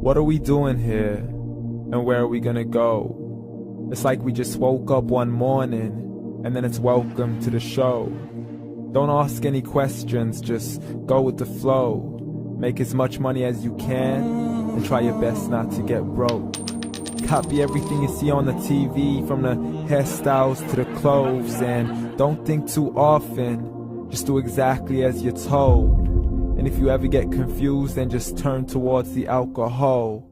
What are we doing here? And where are we gonna go? It's like we just woke up one morning, and then it's welcome to the show. Don't ask any questions, just go with the flow. Make as much money as you can, and try your best not to get broke. Copy everything you see on the TV, from the hairstyles to the clothes, and don't think too often, just do exactly as you're told. And if you ever get confused, then just turn towards the alcohol.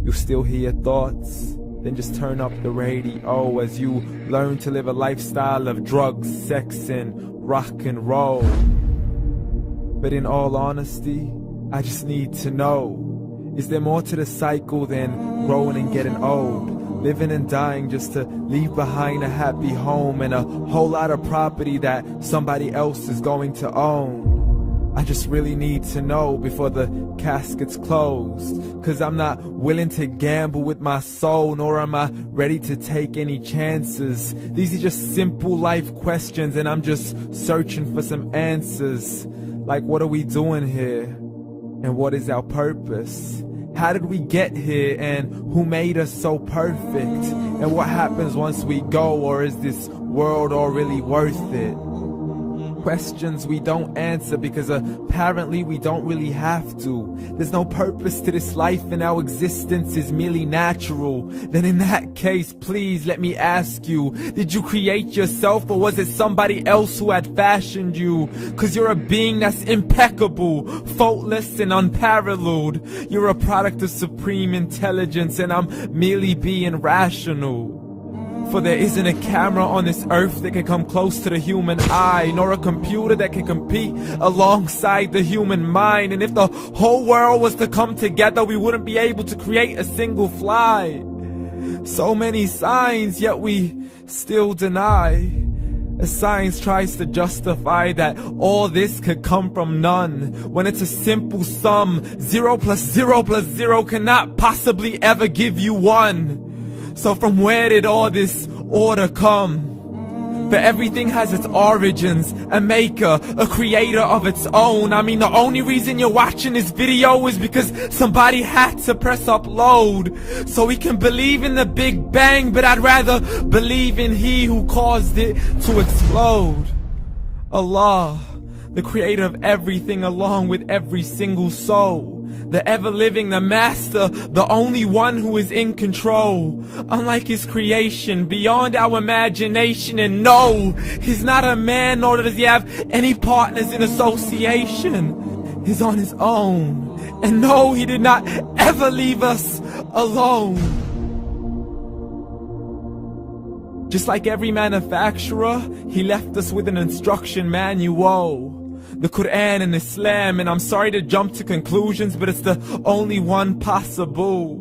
You'll still hear your thoughts, then just turn up the radio as you learn to live a lifestyle of drugs, sex, and rock and roll. But in all honesty, I just need to know, is there more to the cycle than growing and getting old? Living and dying just to leave behind a happy home and a whole lot of property that somebody else is going to own. I just really need to know before the casket's closed, 'cause I'm not willing to gamble with my soul, nor am I ready to take any chances. These are just simple life questions, and I'm just searching for some answers. Like, what are we doing here? And what is our purpose? How did we get here, and who made us so perfect? And what happens once we go, or is this world all really worth it? Questions we don't answer because apparently we don't really have to. There's no purpose to this life and our existence is merely natural. Then in that case, please let me ask you, did you create yourself, or was it somebody else who had fashioned you? 'Cause you're a being that's impeccable, faultless and unparalleled. You're a product of supreme intelligence, and I'm merely being rational. For there isn't a camera on this earth that can come close to the human eye, nor a computer that can compete alongside the human mind. And if the whole world was to come together, we wouldn't be able to create a single fly. So many signs, yet we still deny. As science tries to justify that all this could come from none, when it's a simple sum. 0 plus 0 plus 0 cannot possibly ever give you 1. So from where did all this order come? For everything has its origins, a maker, a creator of its own. I mean, the only reason you're watching this video is because somebody had to press upload. So we can believe in the Big Bang, but I'd rather believe in He who caused it to explode. Allah, the creator of everything along with every single soul. The ever-living, the master, the only one who is in control. Unlike his creation, beyond our imagination. And no, he's not a man, nor does he have any partners in association. He's on his own. And no, he did not ever leave us alone. Just like every manufacturer, he left us with an instruction manual. The Quran and Islam, and I'm sorry to jump to conclusions, but it's the only one possible.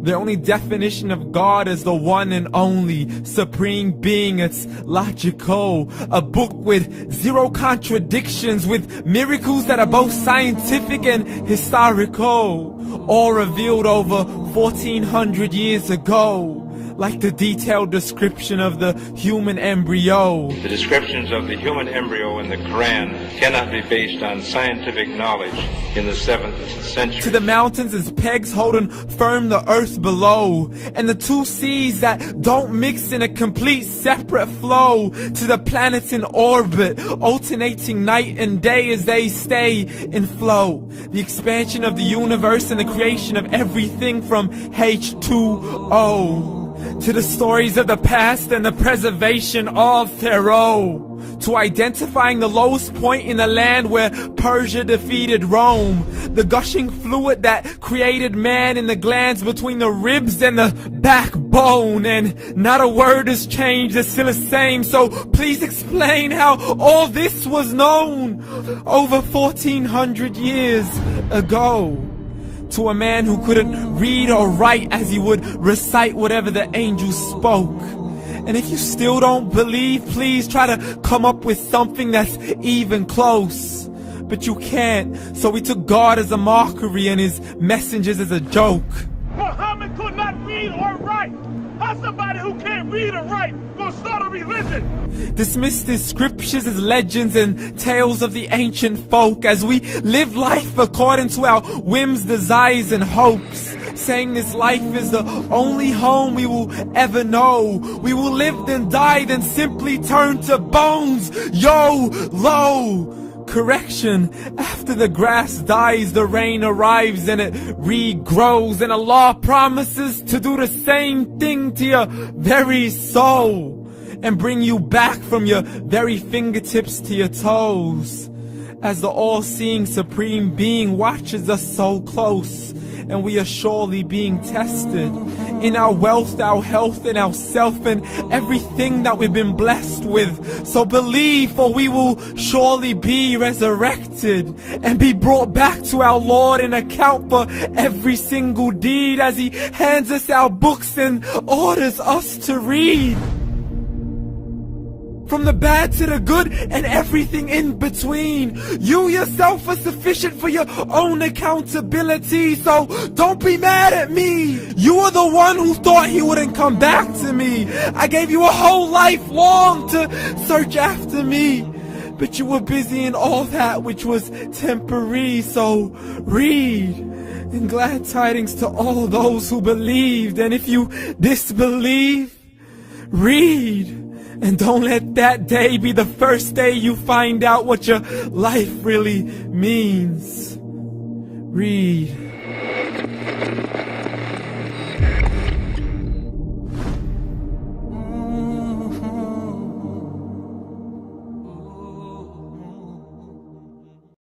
The only definition of God is the one and only supreme being. It's logical, a book with 0 contradictions, with miracles that are both scientific and historical, all revealed over 1400 years ago. Like the detailed description of the human embryo. The descriptions of the human embryo in the Quran cannot be based on scientific knowledge in the 7th century. To the mountains as pegs holding firm the earth below, and the 2 seas that don't mix in a complete separate flow. To the planets in orbit, alternating night and day as they stay in flow. The expansion of the universe and the creation of everything from H2O. To the stories of the past and the preservation of Pharaoh. To identifying the lowest point in the land where Persia defeated Rome. The gushing fluid that created man in the glands between the ribs and the backbone. And not a word has changed, it's still the same. So please explain how all this was known over 1400 years ago. To a man who couldn't read or write as he would recite whatever the angels spoke. And if you still don't believe, please try to come up with something that's even close. But you can't, so we took God as a mockery and his messengers as a joke. Muhammad could not read or write. How's somebody who can't read or write gonna start a religion? Dismissed his scriptures as legends and tales of the ancient folk, as we live life according to our whims, desires, and hopes. saying this life is the only home we will ever know. We will live then die, then simply turn to bones. YOLO! Correction, after the grass dies, the rain arrives and it regrows, and Allah promises to do the same thing to your very soul and bring you back from your very fingertips to your toes, as the all-seeing supreme being watches us so close, and we are surely being tested in our wealth, our health, and our self, and everything that we've been blessed with. So believe, for we will surely be resurrected and be brought back to our Lord and account for every single deed, as He hands us our books and orders us to read. From the bad to the good and everything in between. You yourself are sufficient for your own accountability, so don't be mad at me. You are the one who thought He wouldn't come back to me. I gave you a whole life long to search after me, but you were busy in all that which was temporary. So read, and glad tidings to all those who believed. And if you disbelieve, read. And don't let that day be the first day you find out what your life really means. Read.